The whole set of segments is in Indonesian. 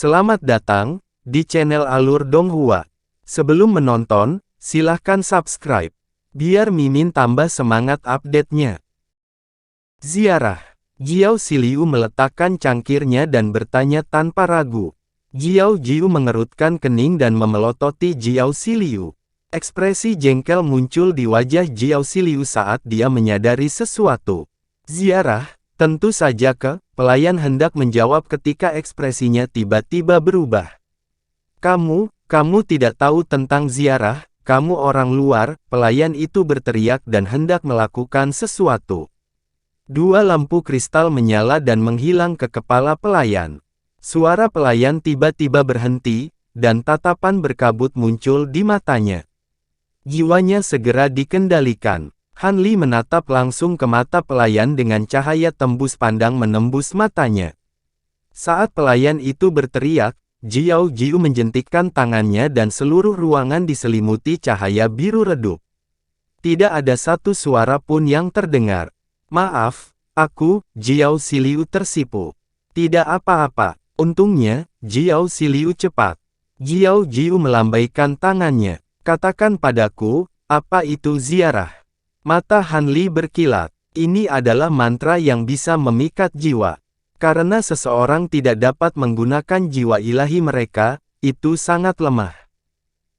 Selamat datang di channel Alur Donghua. Sebelum menonton, silahkan subscribe, biar Mimin tambah semangat update-nya. Ziarah. Jiao Siliu meletakkan cangkirnya dan bertanya tanpa ragu. Jiao Jiu mengerutkan kening dan memelototi Jiao Siliu. Ekspresi jengkel muncul di wajah Jiao Siliu saat dia menyadari sesuatu. Ziarah, tentu saja pelayan hendak menjawab ketika ekspresinya tiba-tiba berubah. Kamu tidak tahu tentang ziarah, kamu orang luar, pelayan itu berteriak dan hendak melakukan sesuatu. Dua lampu kristal menyala dan menghilang ke kepala pelayan. Suara pelayan tiba-tiba berhenti, dan tatapan berkabut muncul di matanya. Jiwanya segera dikendalikan. Han Li menatap langsung ke mata pelayan dengan cahaya tembus pandang menembus matanya. Saat pelayan itu berteriak, Jiao Jiu menjentikkan tangannya dan seluruh ruangan diselimuti cahaya biru redup. Tidak ada satu suara pun yang terdengar. Maaf, aku, Jiao Siliu tersipu. Tidak apa-apa, untungnya, Jiao Siliu cepat. Jiao Jiu melambaikan tangannya. Katakan padaku, apa itu ziarah? Mata Han Li berkilat. Ini adalah mantra yang bisa memikat jiwa. Karena seseorang tidak dapat menggunakan jiwa ilahi mereka, itu sangat lemah.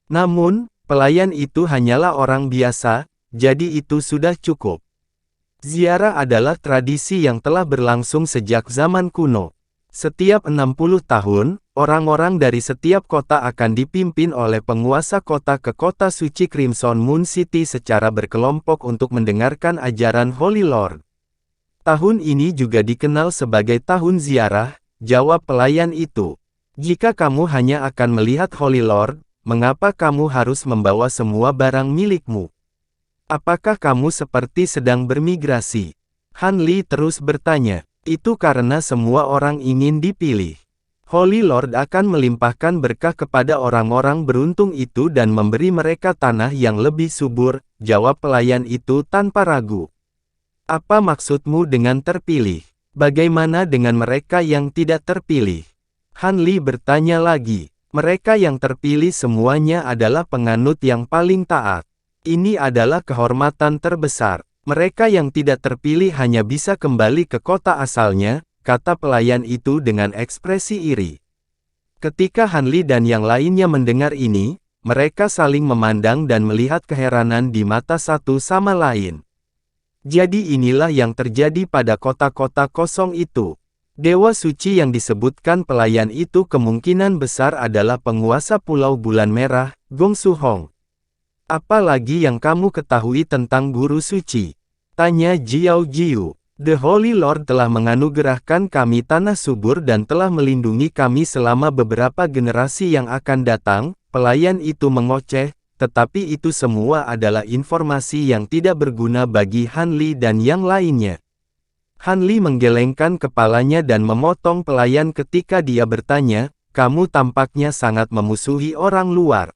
Namun, pelayan itu hanyalah orang biasa, jadi itu sudah cukup. Ziarah adalah tradisi yang telah berlangsung sejak zaman kuno. Setiap 60 tahun, orang-orang dari setiap kota akan dipimpin oleh penguasa kota ke kota suci Crimson Moon City secara berkelompok untuk mendengarkan ajaran Holy Lord. Tahun ini juga dikenal sebagai tahun ziarah, jawab pelayan itu. Jika kamu hanya akan melihat Holy Lord, mengapa kamu harus membawa semua barang milikmu? Apakah kamu seperti sedang bermigrasi? Han Li terus bertanya. Itu karena semua orang ingin dipilih. Holy Lord akan melimpahkan berkah kepada orang-orang beruntung itu dan memberi mereka tanah yang lebih subur, jawab pelayan itu tanpa ragu. Apa maksudmu dengan terpilih? Bagaimana dengan mereka yang tidak terpilih? Han Li bertanya lagi. Mereka yang terpilih semuanya adalah penganut yang paling taat. Ini adalah kehormatan terbesar. Mereka yang tidak terpilih hanya bisa kembali ke kota asalnya, kata pelayan itu dengan ekspresi iri. Ketika Han Li dan yang lainnya mendengar ini, mereka saling memandang dan melihat keheranan di mata satu sama lain. Jadi inilah yang terjadi pada kota-kota kosong itu. Dewa suci yang disebutkan pelayan itu kemungkinan besar adalah penguasa Pulau Bulan Merah, Gong Su Hong. Apa lagi yang kamu ketahui tentang guru suci? Tanya Jiao Jiu. The Holy Lord telah menganugerahkan kami tanah subur dan telah melindungi kami selama beberapa generasi yang akan datang, pelayan itu mengoceh, tetapi itu semua adalah informasi yang tidak berguna bagi Han Li dan yang lainnya. Han Li menggelengkan kepalanya dan memotong pelayan ketika dia bertanya, kamu tampaknya sangat memusuhi orang luar.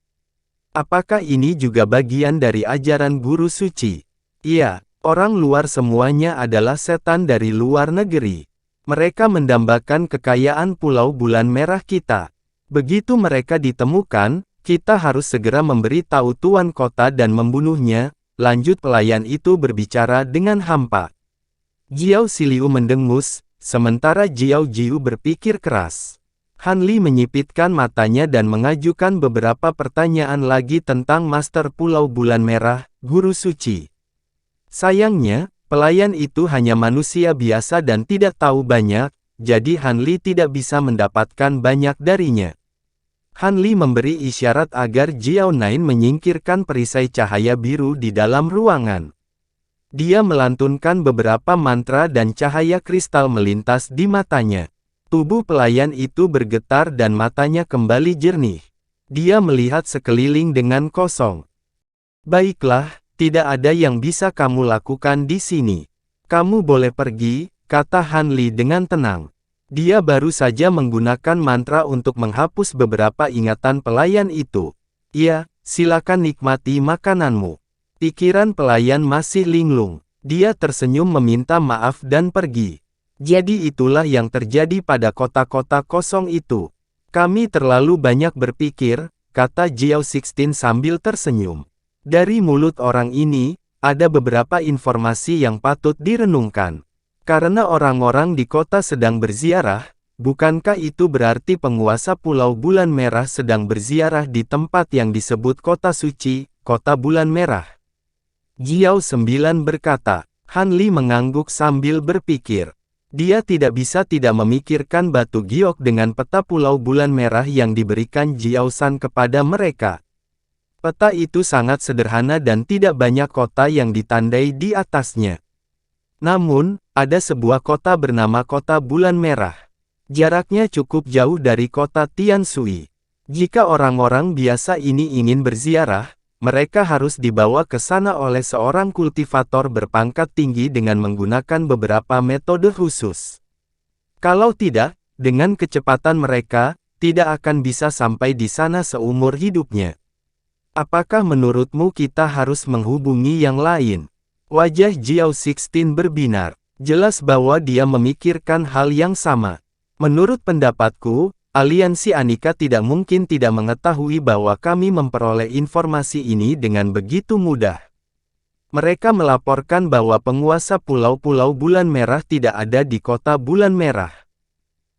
Apakah ini juga bagian dari ajaran guru suci? Iya, orang luar semuanya adalah setan dari luar negeri. Mereka mendambakan kekayaan Pulau Bulan Merah kita. Begitu mereka ditemukan, kita harus segera memberi tahu tuan kota dan membunuhnya, lanjut pelayan itu berbicara dengan hampa. Jiao Siliu mendengus, sementara Jiao Jiu berpikir keras. Han Li menyipitkan matanya dan mengajukan beberapa pertanyaan lagi tentang Master Pulau Bulan Merah, Guru Suci. Sayangnya, pelayan itu hanya manusia biasa dan tidak tahu banyak, jadi Han Li tidak bisa mendapatkan banyak darinya. Han Li memberi isyarat agar Jiao Nain menyingkirkan perisai cahaya biru di dalam ruangan. Dia melantunkan beberapa mantra dan cahaya kristal melintas di matanya. Tubuh pelayan itu bergetar dan matanya kembali jernih. Dia melihat sekeliling dengan kosong. Baiklah, tidak ada yang bisa kamu lakukan di sini. Kamu boleh pergi, kata Han Li dengan tenang. Dia baru saja menggunakan mantra untuk menghapus beberapa ingatan pelayan itu. Iya, silakan nikmati makananmu. Pikiran pelayan masih linglung. Dia tersenyum meminta maaf dan pergi. Jadi itulah yang terjadi pada kota-kota kosong itu. Kami terlalu banyak berpikir, kata Jiao Sixtin sambil tersenyum. Dari mulut orang ini, ada beberapa informasi yang patut direnungkan. Karena orang-orang di kota sedang berziarah, bukankah itu berarti penguasa Pulau Bulan Merah sedang berziarah di tempat yang disebut Kota Suci, Kota Bulan Merah? Jiao 9 berkata. Han Li mengangguk sambil berpikir. Dia tidak bisa tidak memikirkan batu giok dengan peta Pulau Bulan Merah yang diberikan Jiao San kepada mereka. Peta itu sangat sederhana dan tidak banyak kota yang ditandai di atasnya. Namun, ada sebuah kota bernama Kota Bulan Merah. Jaraknya cukup jauh dari kota Tianshui. Jika orang-orang biasa ini ingin berziarah, mereka harus dibawa ke sana oleh seorang kultivator berpangkat tinggi dengan menggunakan beberapa metode khusus. Kalau tidak, dengan kecepatan mereka, tidak akan bisa sampai di sana seumur hidupnya. Apakah menurutmu kita harus menghubungi yang lain? Wajah Jiao Sixtin berbinar. Jelas bahwa dia memikirkan hal yang sama. Menurut pendapatku, Aliansi Anika tidak mungkin tidak mengetahui bahwa kami memperoleh informasi ini dengan begitu mudah. Mereka melaporkan bahwa penguasa Pulau-Pulau Bulan Merah tidak ada di Kota Bulan Merah.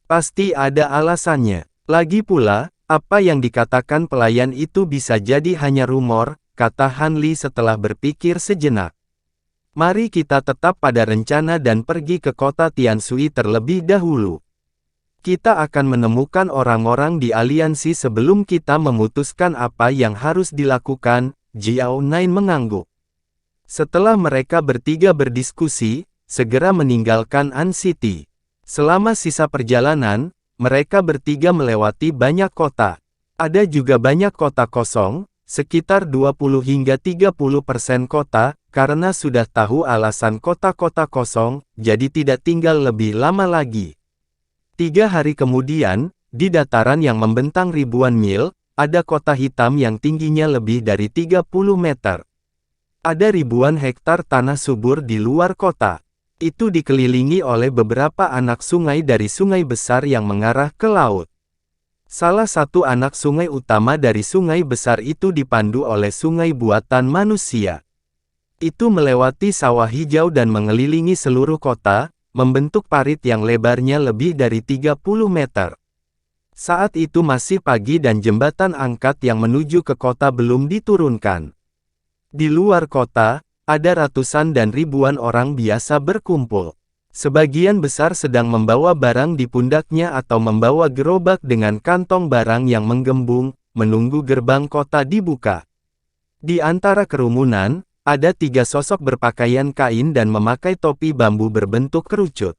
Pasti ada alasannya. Lagi pula, apa yang dikatakan pelayan itu bisa jadi hanya rumor, kata Han Li setelah berpikir sejenak. Mari kita tetap pada rencana dan pergi ke kota Tianshui terlebih dahulu. Kita akan menemukan orang-orang di aliansi sebelum kita memutuskan apa yang harus dilakukan, Jiao Nain mengangguk. Setelah mereka bertiga berdiskusi, segera meninggalkan An City. Selama sisa perjalanan, mereka bertiga melewati banyak kota. Ada juga banyak kota kosong, sekitar 20 hingga 30% kota, karena sudah tahu alasan kota-kota kosong, jadi tidak tinggal lebih lama lagi. 3 hari kemudian, di dataran yang membentang ribuan mil, ada kota hitam yang tingginya lebih dari 30 meter. Ada ribuan hektar tanah subur di luar kota. Itu dikelilingi oleh beberapa anak sungai dari sungai besar yang mengarah ke laut. Salah satu anak sungai utama dari sungai besar itu dipandu oleh sungai buatan manusia. Itu melewati sawah hijau dan mengelilingi seluruh kota, membentuk parit yang lebarnya lebih dari 30 meter. Saat itu masih pagi dan jembatan angkat yang menuju ke kota belum diturunkan. Di luar kota, ada ratusan dan ribuan orang biasa berkumpul. Sebagian besar sedang membawa barang di pundaknya atau membawa gerobak dengan kantong barang yang menggembung, menunggu gerbang kota dibuka. Di antara kerumunan, ada 3 sosok berpakaian kain dan memakai topi bambu berbentuk kerucut.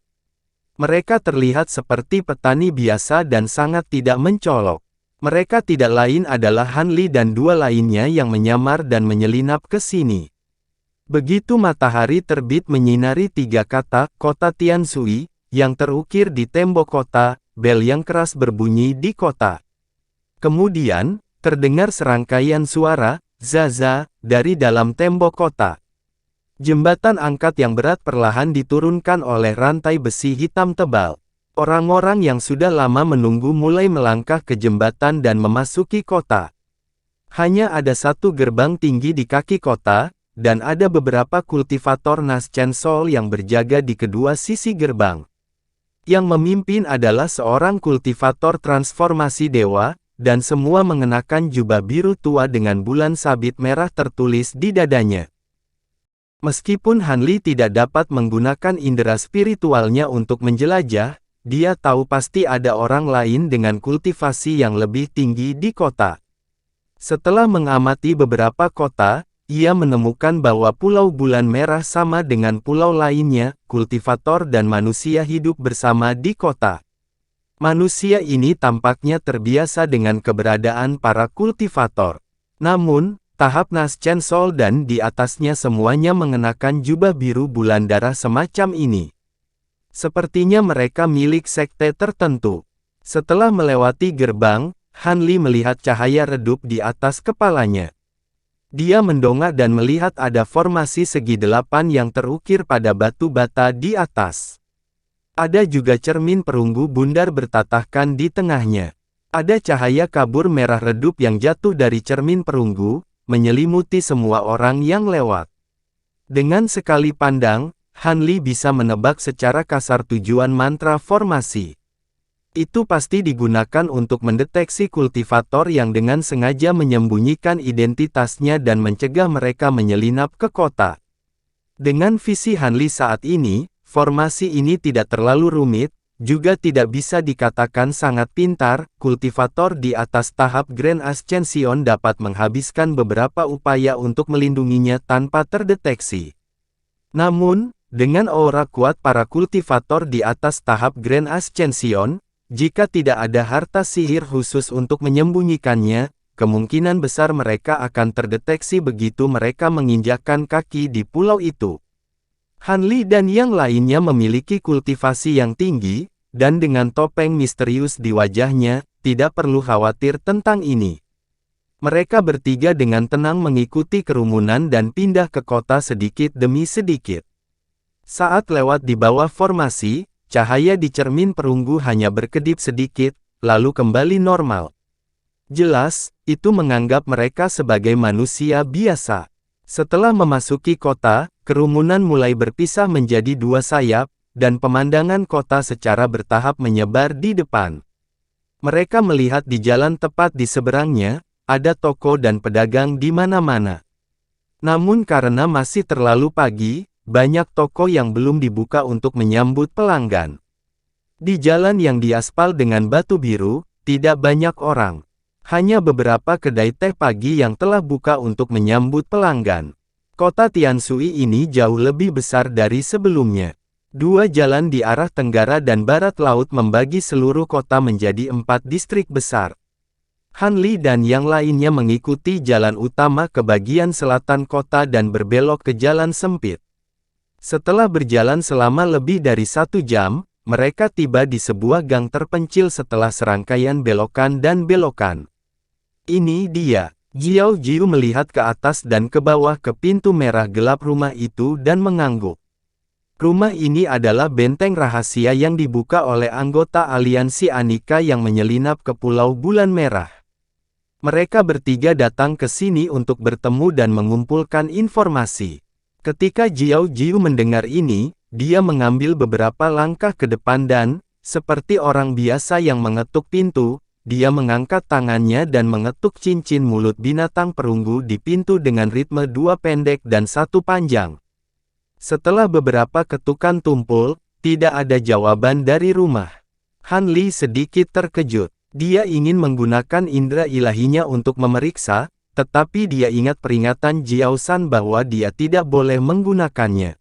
Mereka terlihat seperti petani biasa dan sangat tidak mencolok. Mereka tidak lain adalah Han Li dan 2 lainnya yang menyamar dan menyelinap ke sini. Begitu matahari terbit menyinari 3 kata, Kota Tianshui, yang terukir di tembok kota, bel yang keras berbunyi di kota. Kemudian, terdengar serangkaian suara, Zaza, dari dalam tembok kota. Jembatan angkat yang berat perlahan diturunkan oleh rantai besi hitam tebal. Orang-orang yang sudah lama menunggu mulai melangkah ke jembatan dan memasuki kota. Hanya ada 1 gerbang tinggi di kaki kota, dan ada beberapa kultivator Naschen Sol yang berjaga di kedua sisi gerbang. Yang memimpin adalah seorang kultivator transformasi dewa, dan semua mengenakan jubah biru tua dengan bulan sabit merah tertulis di dadanya. Meskipun Han Li tidak dapat menggunakan indera spiritualnya untuk menjelajah, dia tahu pasti ada orang lain dengan kultivasi yang lebih tinggi di kota. Setelah mengamati beberapa kota, ia menemukan bahwa Pulau Bulan Merah sama dengan pulau lainnya, kultivator dan manusia hidup bersama di kota. Manusia ini tampaknya terbiasa dengan keberadaan para kultivator. Namun, tahap Naschen Sol dan di atasnya semuanya mengenakan jubah biru bulan darah semacam ini. Sepertinya mereka milik sekte tertentu. Setelah melewati gerbang, Han Li melihat cahaya redup di atas kepalanya. Dia mendongak dan melihat ada formasi segi 8 yang terukir pada batu bata di atas. Ada juga cermin perunggu bundar bertatahkan di tengahnya. Ada cahaya kabur merah redup yang jatuh dari cermin perunggu, menyelimuti semua orang yang lewat. Dengan sekali pandang, Han Li bisa menebak secara kasar tujuan mantra formasi. Itu pasti digunakan untuk mendeteksi kultivator yang dengan sengaja menyembunyikan identitasnya dan mencegah mereka menyelinap ke kota. Dengan visi Han Li saat ini, formasi ini tidak terlalu rumit, juga tidak bisa dikatakan sangat pintar. Kultivator di atas tahap Grand Ascension dapat menghabiskan beberapa upaya untuk melindunginya tanpa terdeteksi. Namun, dengan aura kuat para kultivator di atas tahap Grand Ascension, jika tidak ada harta sihir khusus untuk menyembunyikannya, kemungkinan besar mereka akan terdeteksi begitu mereka menginjakkan kaki di pulau itu. Han Li dan yang lainnya memiliki kultivasi yang tinggi, dan dengan topeng misterius di wajahnya, tidak perlu khawatir tentang ini. Mereka bertiga dengan tenang mengikuti kerumunan dan pindah ke kota sedikit demi sedikit. Saat lewat di bawah formasi, cahaya di cermin perunggu hanya berkedip sedikit, lalu kembali normal. Jelas, itu menganggap mereka sebagai manusia biasa. Setelah memasuki kota, kerumunan mulai berpisah menjadi dua sayap, dan pemandangan kota secara bertahap menyebar di depan. Mereka melihat di jalan tepat di seberangnya, ada toko dan pedagang di mana-mana. Namun karena masih terlalu pagi, banyak toko yang belum dibuka untuk menyambut pelanggan. Di jalan yang diaspal dengan batu biru, tidak banyak orang. Hanya beberapa kedai teh pagi yang telah buka untuk menyambut pelanggan. Kota Tianshui ini jauh lebih besar dari sebelumnya. Dua jalan di arah tenggara dan barat laut membagi seluruh kota menjadi 4 distrik besar. Han Li dan yang lainnya mengikuti jalan utama ke bagian selatan kota dan berbelok ke jalan sempit. Setelah berjalan selama lebih dari 1 jam, mereka tiba di sebuah gang terpencil setelah serangkaian belokan dan belokan. Ini dia. Jiao Jiu melihat ke atas dan ke bawah ke pintu merah gelap rumah itu dan mengangguk. Rumah ini adalah benteng rahasia yang dibuka oleh anggota aliansi Anika yang menyelinap ke Pulau Bulan Merah. Mereka bertiga datang ke sini untuk bertemu dan mengumpulkan informasi. Ketika Jiao Jiu mendengar ini, dia mengambil beberapa langkah ke depan dan, seperti orang biasa yang mengetuk pintu, dia mengangkat tangannya dan mengetuk cincin mulut binatang perunggu di pintu dengan ritme 2 pendek dan 1 panjang. Setelah beberapa ketukan tumpul, tidak ada jawaban dari rumah. Han Li sedikit terkejut. Dia ingin menggunakan indera ilahinya untuk memeriksa, tetapi dia ingat peringatan Jiao San bahwa dia tidak boleh menggunakannya.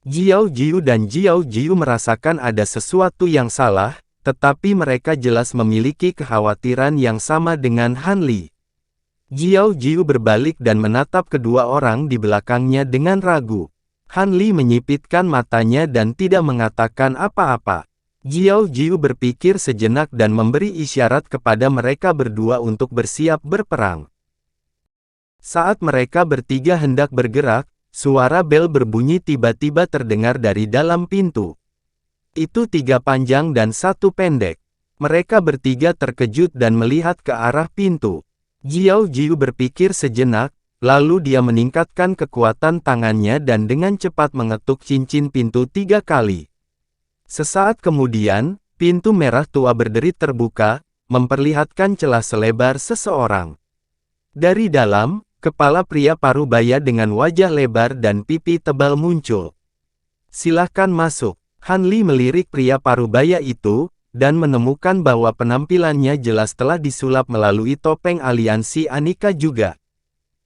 Jiao Jiu dan Jiao Jiu merasakan ada sesuatu yang salah, tetapi mereka jelas memiliki kekhawatiran yang sama dengan Han Li. Jiao Jiu berbalik dan menatap kedua orang di belakangnya dengan ragu. Han Li menyipitkan matanya dan tidak mengatakan apa-apa. Jiao Jiu berpikir sejenak dan memberi isyarat kepada mereka berdua untuk bersiap berperang. Saat mereka bertiga hendak bergerak, suara bel berbunyi tiba-tiba terdengar dari dalam pintu. Itu 3 panjang dan 1 pendek. Mereka bertiga terkejut dan melihat ke arah pintu. Jiao Jiu berpikir sejenak, lalu dia meningkatkan kekuatan tangannya dan dengan cepat mengetuk cincin pintu 3 kali. Sesaat kemudian, pintu merah tua berderit terbuka, memperlihatkan celah selebar seseorang. Dari dalam, kepala pria parubaya dengan wajah lebar dan pipi tebal muncul. "Silakan masuk." Han Li melirik pria parubaya itu, dan menemukan bahwa penampilannya jelas telah disulap melalui topeng aliansi Anika juga.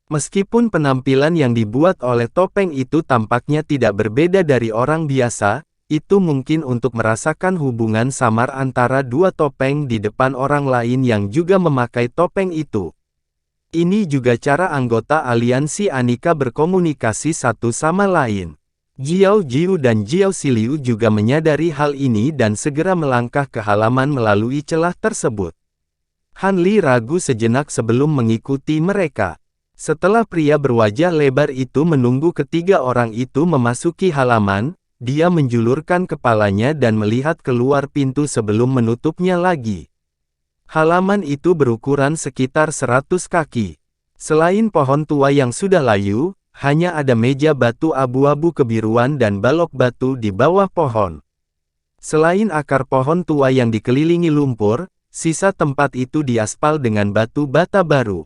Meskipun penampilan yang dibuat oleh topeng itu tampaknya tidak berbeda dari orang biasa, itu mungkin untuk merasakan hubungan samar antara dua topeng di depan orang lain yang juga memakai topeng itu. Ini juga cara anggota aliansi Anika berkomunikasi satu sama lain. Jiao Jiu dan Jiao Siliu juga menyadari hal ini dan segera melangkah ke halaman melalui celah tersebut. Han Li ragu sejenak sebelum mengikuti mereka. Setelah pria berwajah lebar itu menunggu ketiga orang itu memasuki halaman, dia menjulurkan kepalanya dan melihat keluar pintu sebelum menutupnya lagi. Halaman itu berukuran sekitar 100 kaki. Selain pohon tua yang sudah layu, hanya ada meja batu abu-abu kebiruan dan balok batu di bawah pohon. Selain akar pohon tua yang dikelilingi lumpur, sisa tempat itu diaspal dengan batu bata baru.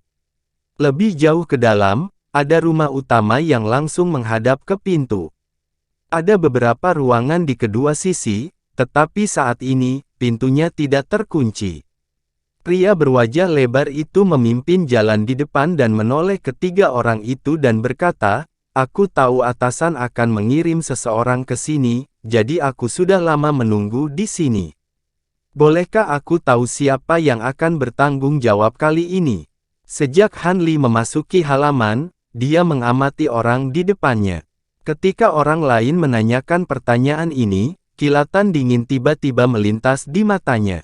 Lebih jauh ke dalam, ada rumah utama yang langsung menghadap ke pintu. Ada beberapa ruangan di kedua sisi, tetapi saat ini, pintunya tidak terkunci. Pria berwajah lebar itu memimpin jalan di depan dan menoleh ketiga orang itu dan berkata, "Aku tahu atasan akan mengirim seseorang ke sini, jadi aku sudah lama menunggu di sini. Bolehkah aku tahu siapa yang akan bertanggung jawab kali ini?" Sejak Han Li memasuki halaman, dia mengamati orang di depannya. Ketika orang lain menanyakan pertanyaan ini, kilatan dingin tiba-tiba melintas di matanya.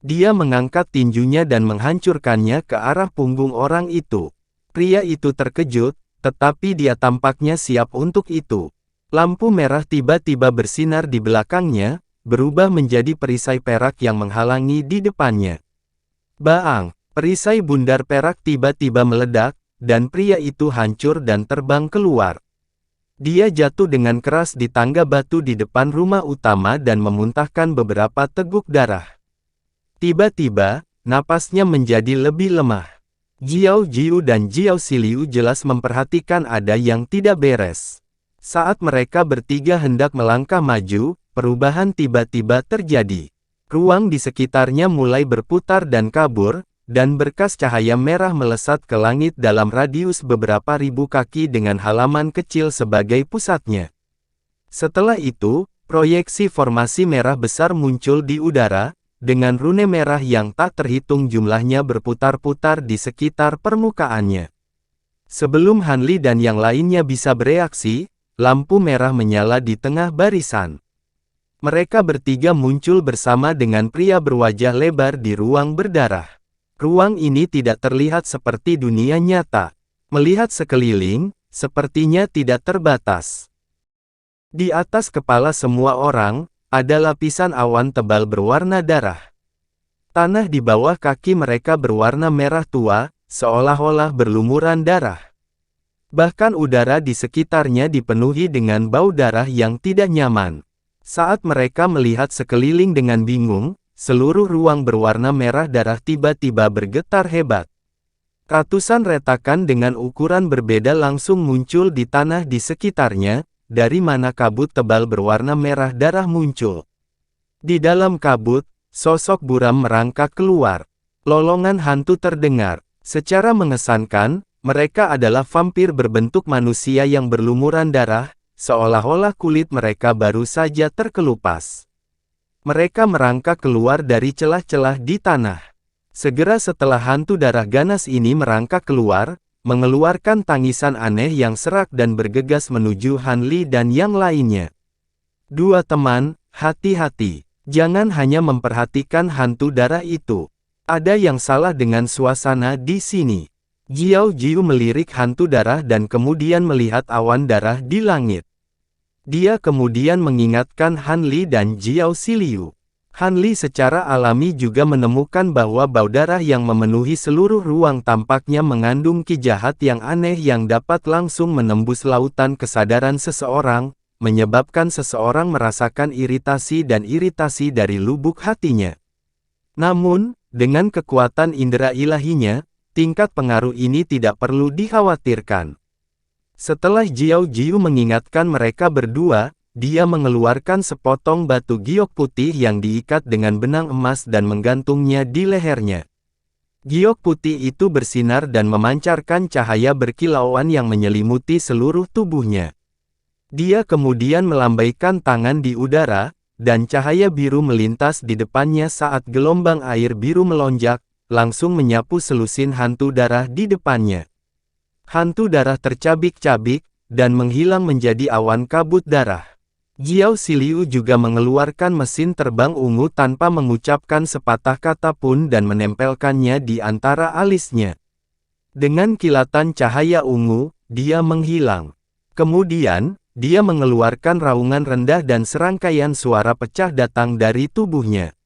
Dia mengangkat tinjunya dan menghancurkannya ke arah punggung orang itu. Pria itu terkejut, tetapi dia tampaknya siap untuk itu. Lampu merah tiba-tiba bersinar di belakangnya, berubah menjadi perisai perak yang menghalangi di depannya. Baang! Perisai bundar perak tiba-tiba meledak, dan pria itu hancur dan terbang keluar. Dia jatuh dengan keras di tangga batu di depan rumah utama dan memuntahkan beberapa teguk darah. Tiba-tiba, napasnya menjadi lebih lemah. Jiao Jiu dan Jiao Siliu jelas memperhatikan ada yang tidak beres. Saat mereka bertiga hendak melangkah maju, perubahan tiba-tiba terjadi. Ruang di sekitarnya mulai berputar dan kabur, dan berkas cahaya merah melesat ke langit dalam radius beberapa ribu kaki dengan halaman kecil sebagai pusatnya. Setelah itu, proyeksi formasi merah besar muncul di udara, dengan rune merah yang tak terhitung jumlahnya berputar-putar di sekitar permukaannya. Sebelum Han Li dan yang lainnya bisa bereaksi, lampu merah menyala di tengah barisan. Mereka bertiga muncul bersama dengan pria berwajah lebar di ruang berdarah. Ruang ini tidak terlihat seperti dunia nyata. Melihat sekeliling, sepertinya tidak terbatas. Di atas kepala semua orang, ada lapisan awan tebal berwarna darah. Tanah di bawah kaki mereka berwarna merah tua, seolah-olah berlumuran darah. Bahkan udara di sekitarnya dipenuhi dengan bau darah yang tidak nyaman. Saat mereka melihat sekeliling dengan bingung, seluruh ruang berwarna merah darah tiba-tiba bergetar hebat. Ratusan retakan dengan ukuran berbeda langsung muncul di tanah di sekitarnya, dari mana kabut tebal berwarna merah darah muncul. Di dalam kabut, sosok buram merangkak keluar. Lolongan hantu terdengar. Secara mengesankan, mereka adalah vampir berbentuk manusia yang berlumuran darah, seolah-olah kulit mereka baru saja terkelupas. Mereka merangkak keluar dari celah-celah di tanah. Segera setelah hantu darah ganas ini merangkak keluar, mengeluarkan tangisan aneh yang serak dan bergegas menuju Han Li dan yang lainnya. Dua teman, hati-hati. Jangan hanya memperhatikan hantu darah itu. Ada yang salah dengan suasana di sini. Jiao Jiu melirik hantu darah dan kemudian melihat awan darah di langit. Dia kemudian mengingatkan Han Li dan Jiao Siliu. Han Li secara alami juga menemukan bahwa bau darah yang memenuhi seluruh ruang tampaknya mengandung ki jahat yang aneh yang dapat langsung menembus lautan kesadaran seseorang, menyebabkan seseorang merasakan iritasi dan iritasi dari lubuk hatinya. Namun, dengan kekuatan indera ilahinya, tingkat pengaruh ini tidak perlu dikhawatirkan. Setelah Jiao Jiu mengingatkan mereka berdua, dia mengeluarkan sepotong batu giok putih yang diikat dengan benang emas dan menggantungnya di lehernya. Giok putih itu bersinar dan memancarkan cahaya berkilauan yang menyelimuti seluruh tubuhnya. Dia kemudian melambaikan tangan di udara, dan cahaya biru melintas di depannya saat gelombang air biru melonjak, langsung menyapu selusin hantu darah di depannya. Hantu darah tercabik-cabik, dan menghilang menjadi awan kabut darah. Jiao Siliu juga mengeluarkan mesin terbang ungu tanpa mengucapkan sepatah kata pun dan menempelkannya di antara alisnya. Dengan kilatan cahaya ungu, dia menghilang. Kemudian, dia mengeluarkan raungan rendah dan serangkaian suara pecah datang dari tubuhnya.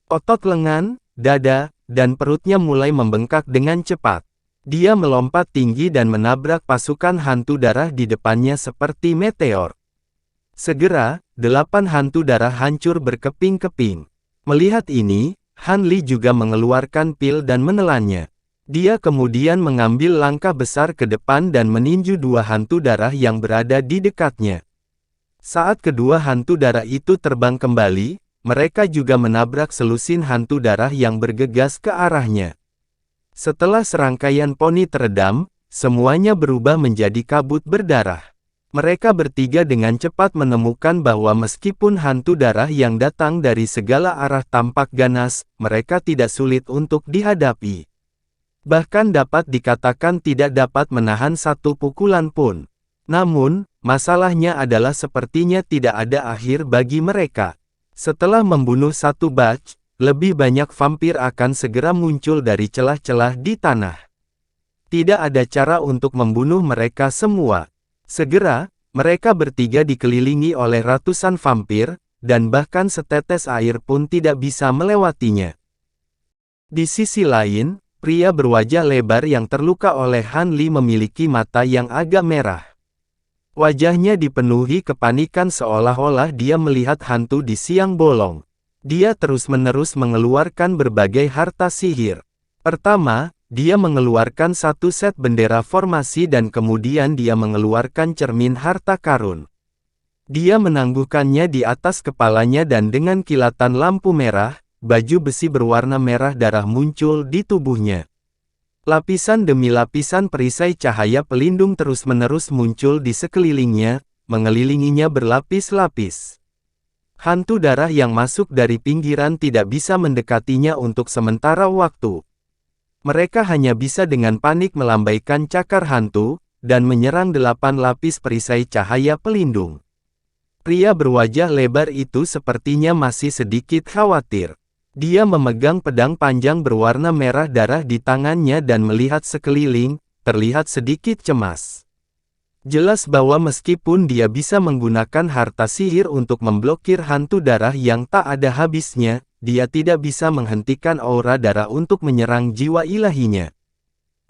Otot lengan, dada, dan perutnya mulai membengkak dengan cepat. Dia melompat tinggi dan menabrak pasukan hantu darah di depannya seperti meteor. Segera, 8 hantu darah hancur berkeping-keping. Melihat ini, Han Li juga mengeluarkan pil dan menelannya. Dia kemudian mengambil langkah besar ke depan dan meninju 2 hantu darah yang berada di dekatnya. Saat kedua hantu darah itu terbang kembali, mereka juga menabrak selusin hantu darah yang bergegas ke arahnya. Setelah serangkaian poni teredam, semuanya berubah menjadi kabut berdarah. Mereka bertiga dengan cepat menemukan bahwa meskipun hantu darah yang datang dari segala arah tampak ganas, mereka tidak sulit untuk dihadapi. Bahkan dapat dikatakan tidak dapat menahan satu pukulan pun. Namun, masalahnya adalah sepertinya tidak ada akhir bagi mereka. Setelah membunuh satu batch, lebih banyak vampir akan segera muncul dari celah-celah di tanah. Tidak ada cara untuk membunuh mereka semua. Segera, mereka bertiga dikelilingi oleh ratusan vampir, dan bahkan setetes air pun tidak bisa melewatinya. Di sisi lain, pria berwajah lebar yang terluka oleh Han Li memiliki mata yang agak merah. Wajahnya dipenuhi kepanikan seolah-olah dia melihat hantu di siang bolong. Dia terus-menerus mengeluarkan berbagai harta sihir. Pertama, dia mengeluarkan satu set bendera formasi dan kemudian dia mengeluarkan cermin harta karun. Dia menangguhkannya di atas kepalanya dan dengan kilatan lampu merah, baju besi berwarna merah darah muncul di tubuhnya. Lapisan demi lapisan perisai cahaya pelindung terus-menerus muncul di sekelilingnya, mengelilinginya berlapis-lapis. Hantu darah yang masuk dari pinggiran tidak bisa mendekatinya untuk sementara waktu. Mereka hanya bisa dengan panik melambaikan cakar hantu, dan menyerang 8 lapis perisai cahaya pelindung. Pria berwajah lebar itu sepertinya masih sedikit khawatir. Dia memegang pedang panjang berwarna merah darah di tangannya dan melihat sekeliling, terlihat sedikit cemas. Jelas bahwa meskipun dia bisa menggunakan harta sihir untuk memblokir hantu darah yang tak ada habisnya, dia tidak bisa menghentikan aura darah untuk menyerang jiwa ilahinya.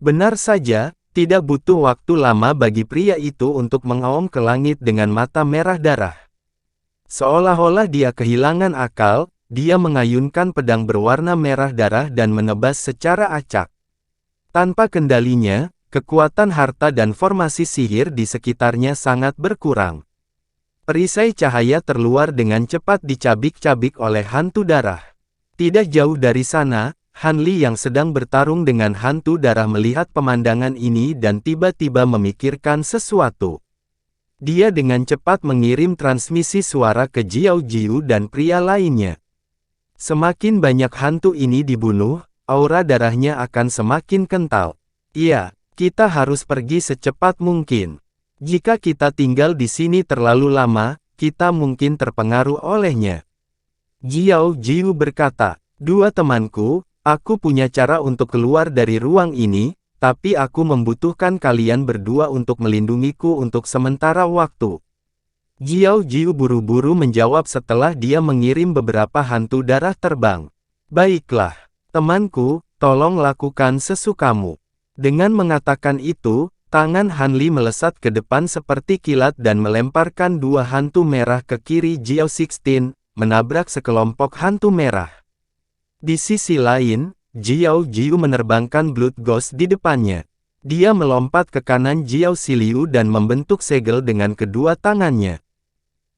Benar saja, tidak butuh waktu lama bagi pria itu untuk mengaum ke langit dengan mata merah darah. Seolah-olah dia kehilangan akal, dia mengayunkan pedang berwarna merah darah dan menebas secara acak. Tanpa kendalinya, kekuatan harta dan formasi sihir di sekitarnya sangat berkurang. Perisai cahaya terluar dengan cepat dicabik-cabik oleh hantu darah. Tidak jauh dari sana, Han Li yang sedang bertarung dengan hantu darah melihat pemandangan ini dan tiba-tiba memikirkan sesuatu. Dia dengan cepat mengirim transmisi suara ke Jiao Jiu dan pria lainnya. Semakin banyak hantu ini dibunuh, aura darahnya akan semakin kental. Iya. Kita harus pergi secepat mungkin. Jika kita tinggal di sini terlalu lama, kita mungkin terpengaruh olehnya. Jiao Jiu berkata, "Dua temanku, aku punya cara untuk keluar dari ruang ini, tapi aku membutuhkan kalian berdua untuk melindungiku untuk sementara waktu." Jiao Jiu buru-buru menjawab setelah dia mengirim beberapa hantu darah terbang. "Baiklah, temanku, tolong lakukan sesukamu." Dengan mengatakan itu, tangan Han Li melesat ke depan seperti kilat dan melemparkan 2 hantu merah ke kiri Jiao 16, menabrak sekelompok hantu merah. Di sisi lain, Jiao Jiu menerbangkan Blood Ghost di depannya. Dia melompat ke kanan Jiao Siliu dan membentuk segel dengan kedua tangannya.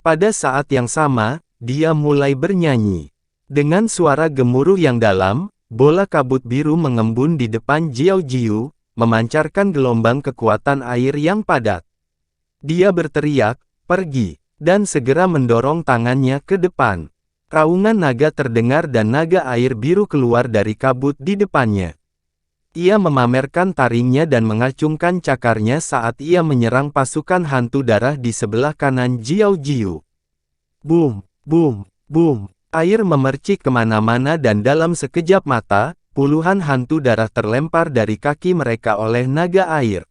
Pada saat yang sama, dia mulai bernyanyi. Dengan suara gemuruh yang dalam, bola kabut biru mengembun di depan Jiao Jiu, memancarkan gelombang kekuatan air yang padat. Dia berteriak, "Pergi!" dan segera mendorong tangannya ke depan. Raungan naga terdengar dan naga air biru keluar dari kabut di depannya. Ia memamerkan taringnya dan mengacungkan cakarnya saat ia menyerang pasukan hantu darah di sebelah kanan Jiao Jiu. Boom, boom, boom. Air memercik kemana-mana dan dalam sekejap mata, puluhan hantu darah terlempar dari kaki mereka oleh naga air.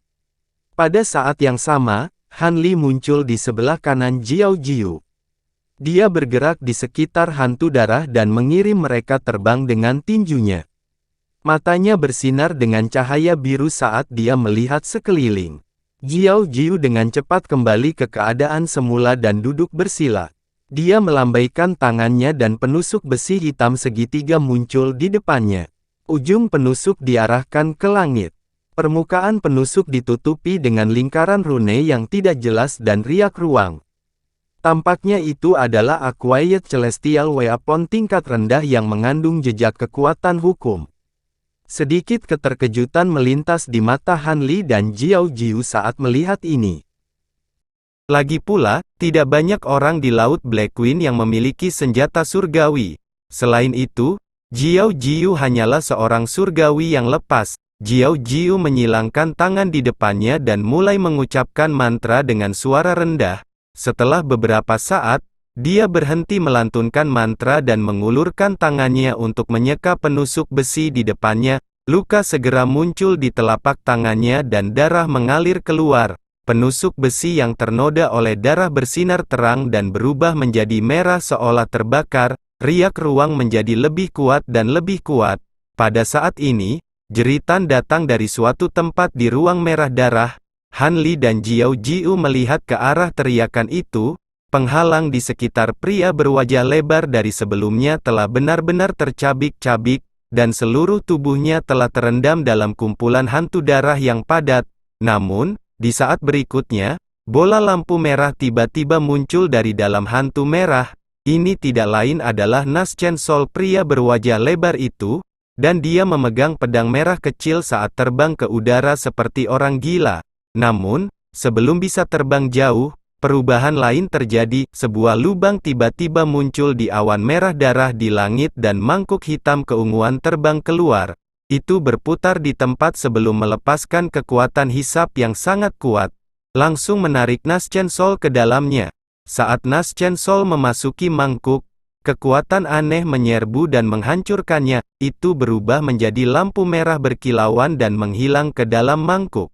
Pada saat yang sama, Han Li muncul di sebelah kanan Jiao Jiu. Dia bergerak di sekitar hantu darah dan mengirim mereka terbang dengan tinjunya. Matanya bersinar dengan cahaya biru saat dia melihat sekeliling. Jiao Jiu dengan cepat kembali ke keadaan semula dan duduk bersila. Dia melambaikan tangannya dan penusuk besi hitam segitiga muncul di depannya. Ujung penusuk diarahkan ke langit. Permukaan penusuk ditutupi dengan lingkaran rune yang tidak jelas dan riak ruang. Tampaknya itu adalah Acquired Celestial Weapon tingkat rendah yang mengandung jejak kekuatan hukum. Sedikit keterkejutan melintas di mata Han Li dan Jiao Jiu saat melihat ini. Lagi pula, tidak banyak orang di Laut Black Queen yang memiliki senjata surgawi. Selain itu, Jiao Jiu hanyalah seorang surgawi yang lepas. Jiao Jiu menyilangkan tangan di depannya dan mulai mengucapkan mantra dengan suara rendah. Setelah beberapa saat, dia berhenti melantunkan mantra dan mengulurkan tangannya untuk menyeka penusuk besi di depannya. Luka segera muncul di telapak tangannya dan darah mengalir keluar. Penusuk besi yang ternoda oleh darah bersinar terang dan berubah menjadi merah seolah terbakar. Riak ruang menjadi lebih kuat dan lebih kuat. Pada saat ini, jeritan datang dari suatu tempat di ruang merah darah. Han Li dan Jiao Jiu melihat ke arah teriakan itu. Penghalang di sekitar pria berwajah lebar dari sebelumnya telah benar-benar tercabik-cabik, dan seluruh tubuhnya telah terendam dalam kumpulan hantu darah yang padat. Namun, di saat berikutnya, bola lampu merah tiba-tiba muncul dari dalam hantu merah. Ini tidak lain adalah Nas Chen Sol, pria berwajah lebar itu, dan dia memegang pedang merah kecil saat terbang ke udara seperti orang gila. Namun, sebelum bisa terbang jauh, perubahan lain terjadi. Sebuah lubang tiba-tiba muncul di awan merah darah di langit dan mangkuk hitam keunguan terbang keluar. Itu berputar di tempat sebelum melepaskan kekuatan hisap yang sangat kuat. Langsung menarik Nas Chen Sol ke dalamnya. Saat Nas Chen Sol memasuki mangkuk, kekuatan aneh menyerbu dan menghancurkannya. Itu berubah menjadi lampu merah berkilauan dan menghilang ke dalam mangkuk.